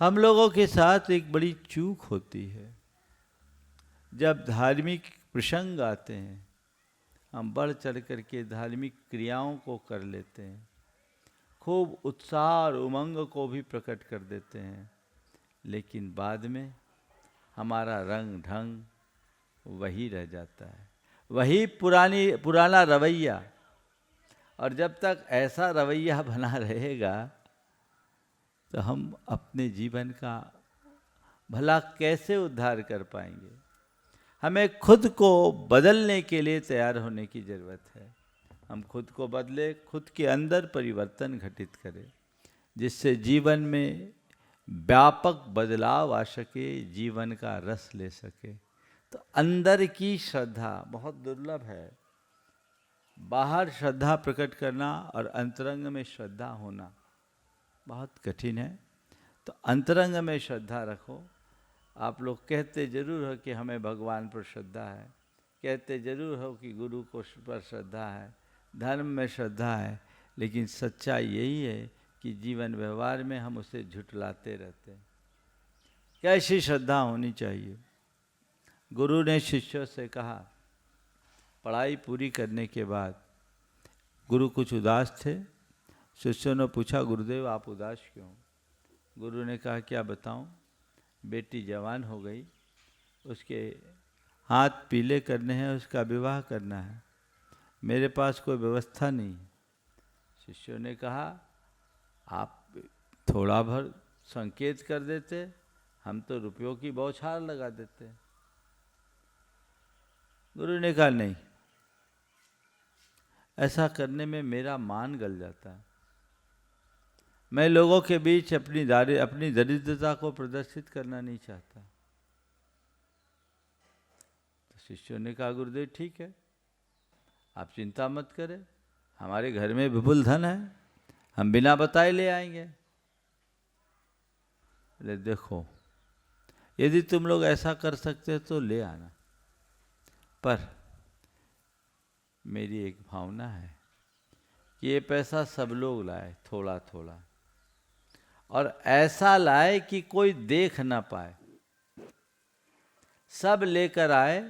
हम लोगों के साथ एक बड़ी चूक होती है। जब धार्मिक प्रसंग आते हैं, हम बढ़ चढ़ करके धार्मिक क्रियाओं को कर लेते हैं, खूब उत्साह और उमंग को भी प्रकट कर देते हैं, लेकिन बाद में हमारा रंग ढंग वही रह जाता है, वही पुराना रवैया। और जब तक ऐसा रवैया बना रहेगा तो हम अपने जीवन का भला कैसे उद्धार कर पाएंगे। हमें खुद को बदलने के लिए तैयार होने की जरूरत है। हम खुद को बदले, खुद के अंदर परिवर्तन घटित करें, जिससे जीवन में व्यापक बदलाव आ सके, जीवन का रस ले सके। तो अंदर की श्रद्धा बहुत दुर्लभ है। बाहर श्रद्धा प्रकट करना और अंतरंग में श्रद्धा होना बहुत कठिन है। तो अंतरंग में श्रद्धा रखो। आप लोग कहते जरूर हो कि हमें भगवान पर श्रद्धा है, कहते जरूर हो कि गुरु को पर श्रद्धा है, धर्म में श्रद्धा है, लेकिन सच्चाई यही है कि जीवन व्यवहार में हम उसे झुठलाते रहते हैं। कैसी श्रद्धा होनी चाहिए? गुरु ने शिष्यों से कहा, पढ़ाई पूरी करने के बाद गुरु कुछ उदास थे। शिष्यों ने पूछा, गुरुदेव आप उदास क्यों? गुरु ने कहा, क्या बताऊं, बेटी जवान हो गई, उसके हाथ पीले करने हैं, उसका विवाह करना है, मेरे पास कोई व्यवस्था नहीं। शिष्यों ने कहा, आप थोड़ा भर संकेत कर देते, हम तो रुपयों की बौछार लगा देते। गुरु ने कहा, नहीं, ऐसा करने में मेरा मान गल जाता है। मैं लोगों के बीच अपनी दरिद्रता को प्रदर्शित करना नहीं चाहता। तो शिष्यों ने कहा, गुरुदेव ठीक है, आप चिंता मत करें, हमारे घर में विपुल धन है, हम बिना बताए ले आएंगे। अरे देखो, यदि तुम लोग ऐसा कर सकते हो तो ले आना, पर मेरी एक भावना है कि ये पैसा सब लोग लाए थोड़ा थोड़ा, और ऐसा लाए कि कोई देख ना पाए। सब लेकर आए,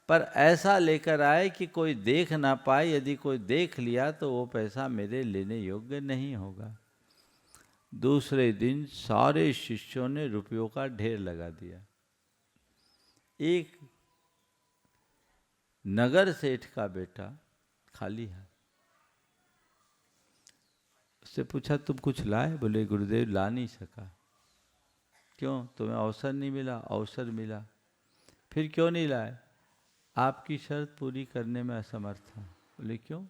पर ऐसा लेकर आए कि कोई देख ना पाए। यदि कोई देख लिया तो वो पैसा मेरे लेने योग्य नहीं होगा। दूसरे दिन सारे शिष्यों ने रुपयों का ढेर लगा दिया। एक नगर सेठ का बेटा खाली है, उससे पूछा, तुम कुछ लाए? बोले, गुरुदेव ला नहीं सका। क्यों? तुम्हें अवसर नहीं मिला? अवसर मिला। फिर क्यों नहीं लाए? आपकी शर्त पूरी करने में असमर्थ था। बोले, क्यों?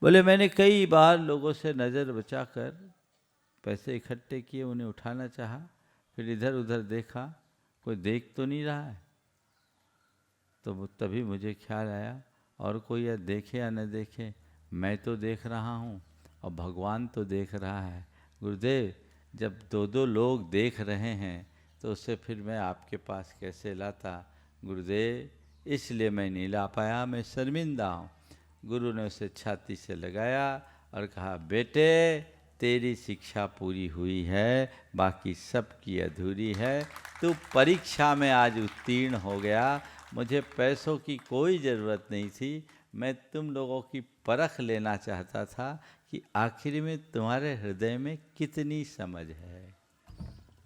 बोले, मैंने कई बार लोगों से नज़र बचाकर पैसे इकट्ठे किए, उन्हें उठाना चाहा, फिर इधर उधर देखा, कोई देख तो नहीं रहा है। तो तभी मुझे ख्याल आया, और कोई या देखे या न देखे, मैं तो देख रहा हूँ और भगवान तो देख रहा है। गुरुदेव, जब दो दो लोग देख रहे हैं तो उससे फिर मैं आपके पास कैसे लाता? गुरुदेव, इसलिए मैं नहीं ला पाया, मैं शर्मिंदा हूँ। गुरु ने उसे छाती से लगाया और कहा, बेटे तेरी शिक्षा पूरी हुई है, बाकी सब की अधूरी है। तू परीक्षा में आज उत्तीर्ण हो गया। मुझे पैसों की कोई ज़रूरत नहीं थी, मैं तुम लोगों की परख लेना चाहता था कि आखिर में तुम्हारे हृदय में कितनी समझ है।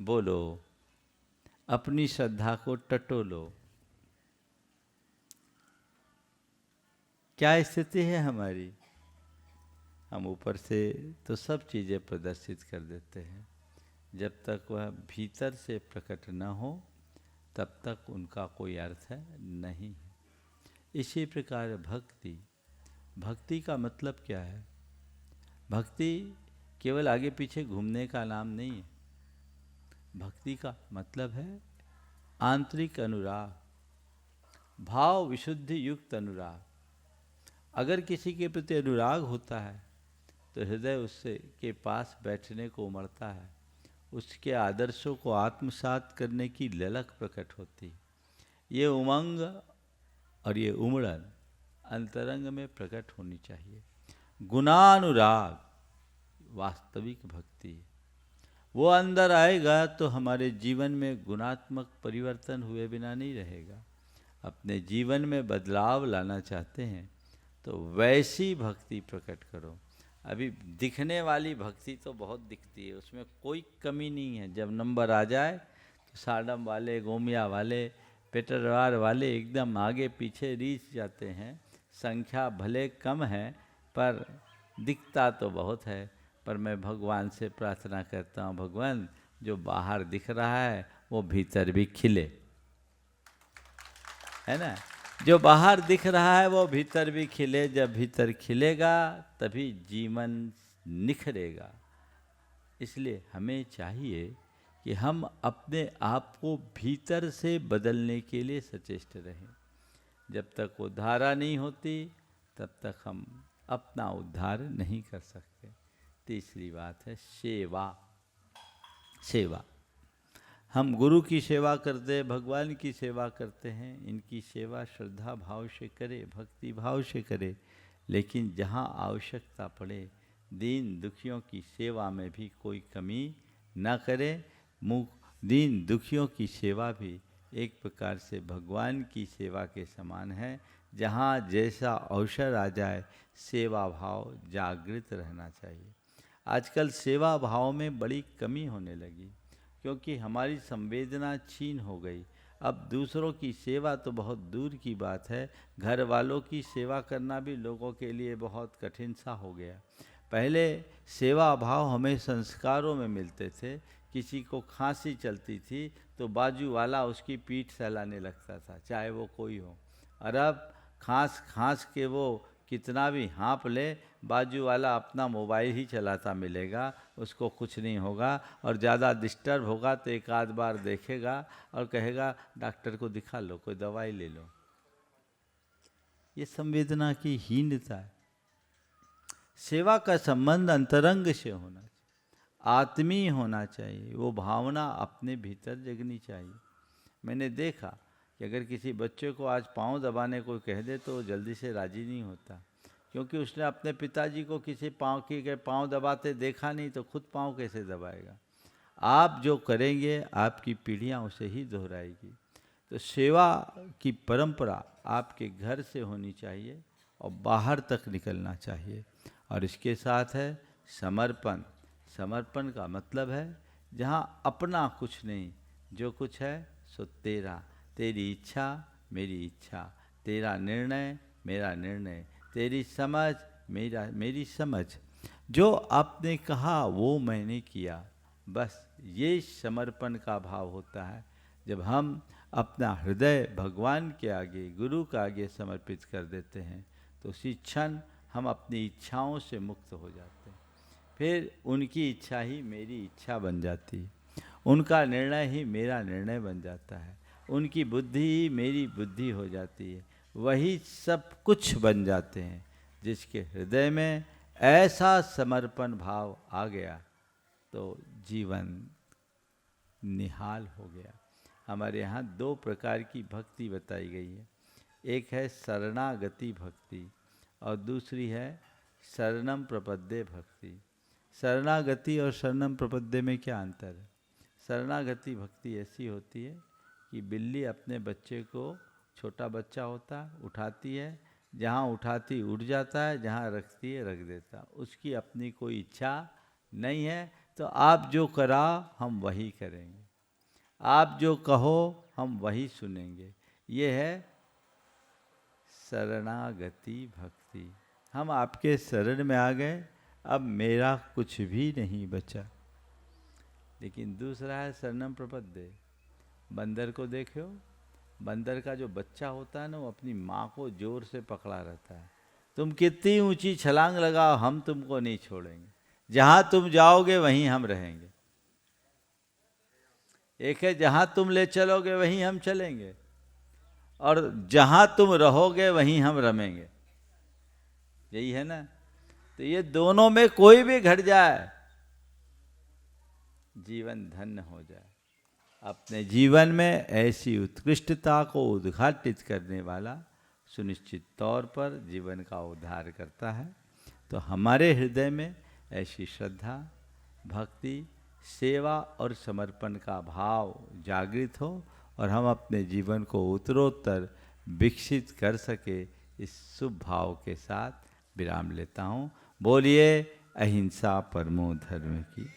बोलो, अपनी श्रद्धा को टटोलो। क्या स्थिति है हमारी? हम ऊपर से तो सब चीज़ें प्रदर्शित कर देते हैं, जब तक वह भीतर से प्रकट न हो तब तक उनका कोई अर्थ है नहीं। इसी प्रकार भक्ति का मतलब क्या है? भक्ति केवल आगे पीछे घूमने का नाम नहीं है। भक्ति का मतलब है आंतरिक अनुराग, भाव विशुद्धि युक्त अनुराग। अगर किसी के प्रति अनुराग होता है तो हृदय उससे के पास बैठने को उमड़ता है, उसके आदर्शों को आत्मसात करने की ललक प्रकट होती। ये उमंग और ये उमड़न अंतरंग में प्रकट होनी चाहिए। गुणानुराग वास्तविक भक्ति, वो अंदर आएगा तो हमारे जीवन में गुणात्मक परिवर्तन हुए बिना नहीं रहेगा। अपने जीवन में बदलाव लाना चाहते हैं तो वैसी भक्ति प्रकट करो। अभी दिखने वाली भक्ति तो बहुत दिखती है, उसमें कोई कमी नहीं है। जब नंबर आ जाए तो साडम वाले, गोमिया वाले, पेटरवार वाले एकदम आगे पीछे रीच जाते हैं। संख्या भले कम है पर दिखता तो बहुत है। पर मैं भगवान से प्रार्थना करता हूँ, भगवान जो बाहर दिख रहा है वो भीतर भी खिले, है ना। जो बाहर दिख रहा है वो भीतर भी खिले। जब भीतर खिलेगा तभी जीवन निखरेगा। इसलिए हमें चाहिए कि हम अपने आप को भीतर से बदलने के लिए सचेष्ट रहें। जब तक वो धारा नहीं होती तब तक हम अपना उद्धार नहीं कर सकते। तीसरी बात है सेवा। सेवा, हम गुरु की सेवा करते, भगवान की सेवा करते हैं। इनकी सेवा श्रद्धा भाव से करें, भक्ति भाव से करें, लेकिन जहाँ आवश्यकता पड़े दीन दुखियों की सेवा में भी कोई कमी न करें। दीन दुखियों की सेवा भी एक प्रकार से भगवान की सेवा के समान है। जहाँ जैसा अवसर आ जाए सेवा भाव जागृत रहना चाहिए। आजकल सेवा भाव में बड़ी कमी होने लगी क्योंकि हमारी संवेदना क्षीण हो गई। अब दूसरों की सेवा तो बहुत दूर की बात है, घर वालों की सेवा करना भी लोगों के लिए बहुत कठिन सा हो गया। पहले सेवा भाव हमें संस्कारों में मिलते थे। किसी को खांसी चलती थी तो बाजू वाला उसकी पीठ सहलाने लगता था, चाहे वो कोई हो। और अब खांस के वो कितना भी हाँप ले, बाजू वाला अपना मोबाइल ही चलाता मिलेगा, उसको कुछ नहीं होगा। और ज़्यादा डिस्टर्ब होगा तो एक आध बार देखेगा और कहेगा डॉक्टर को दिखा लो, कोई दवाई ले लो। ये संवेदना की हीनता है। सेवा का संबंध अंतरंग से होना चाहिए, आत्मीय होना चाहिए। वो भावना अपने भीतर जगनी चाहिए। मैंने देखा कि अगर किसी बच्चे को आज पाँव दबाने को कह दे तो वो जल्दी से राजी नहीं होता, क्योंकि उसने अपने पिताजी को किसी पाँव दबाते देखा नहीं, तो खुद पाँव कैसे दबाएगा। आप जो करेंगे आपकी पीढ़ियाँ उसे ही दोहराएगी। तो सेवा की परंपरा आपके घर से होनी चाहिए और बाहर तक निकलना चाहिए। और इसके साथ है समर्पण। समर्पण का मतलब है जहाँ अपना कुछ नहीं, जो कुछ है सो तेरा, तेरी इच्छा मेरी इच्छा, तेरा निर्णय मेरा निर्णय, तेरी समझ मेरी समझ। जो आपने कहा वो मैंने किया, बस ये समर्पण का भाव होता है। जब हम अपना हृदय भगवान के आगे, गुरु के आगे समर्पित कर देते हैं तो उसी क्षण हम अपनी इच्छाओं से मुक्त हो जाते हैं। फिर उनकी इच्छा ही मेरी इच्छा बन जाती है, उनका निर्णय ही मेरा निर्णय बन जाता है, उनकी बुद्धि ही मेरी बुद्धि हो जाती है। वही सब कुछ बन जाते हैं। जिसके हृदय में ऐसा समर्पण भाव आ गया तो जीवन निहाल हो गया। हमारे यहाँ दो प्रकार की भक्ति बताई गई है। एक है शरणागति भक्ति और दूसरी है शरणम प्रपद्ये भक्ति। शरणागति और शरणम प्रपद्ये में क्या अंतर है? शरणागति भक्ति ऐसी होती है कि बिल्ली अपने बच्चे को, छोटा बच्चा होता है, उठाती है, जहाँ उठाती उड़ जाता है, जहाँ रखती है रख देता। उसकी अपनी कोई इच्छा नहीं है। तो आप जो करा हम वही करेंगे, आप जो कहो हम वही सुनेंगे। ये है शरणागति भक्ति। हम आपके शरण में आ गए, अब मेरा कुछ भी नहीं बचा। लेकिन दूसरा है शरणम प्रपद्ये। बंदर को देखो, बंदर का जो बच्चा होता है ना, वो अपनी माँ को जोर से पकड़ा रहता है। तुम कितनी ऊंची छलांग लगाओ हम तुमको नहीं छोड़ेंगे, जहाँ तुम जाओगे वहीं हम रहेंगे। एक है जहाँ तुम ले चलोगे वहीं हम चलेंगे, और जहाँ तुम रहोगे वहीं हम रमेंगे। यही है ना। तो ये दोनों में कोई भी घट जाए जीवन धन्य हो जाए। अपने जीवन में ऐसी उत्कृष्टता को उद्घाटित करने वाला सुनिश्चित तौर पर जीवन का उद्धार करता है। तो हमारे हृदय में ऐसी श्रद्धा, भक्ति, सेवा और समर्पण का भाव जागृत हो और हम अपने जीवन को उत्तरोत्तर विकसित कर सके, इस शुभ भाव के साथ विराम लेता हूँ। बोलिए अहिंसा परमो धर्म की।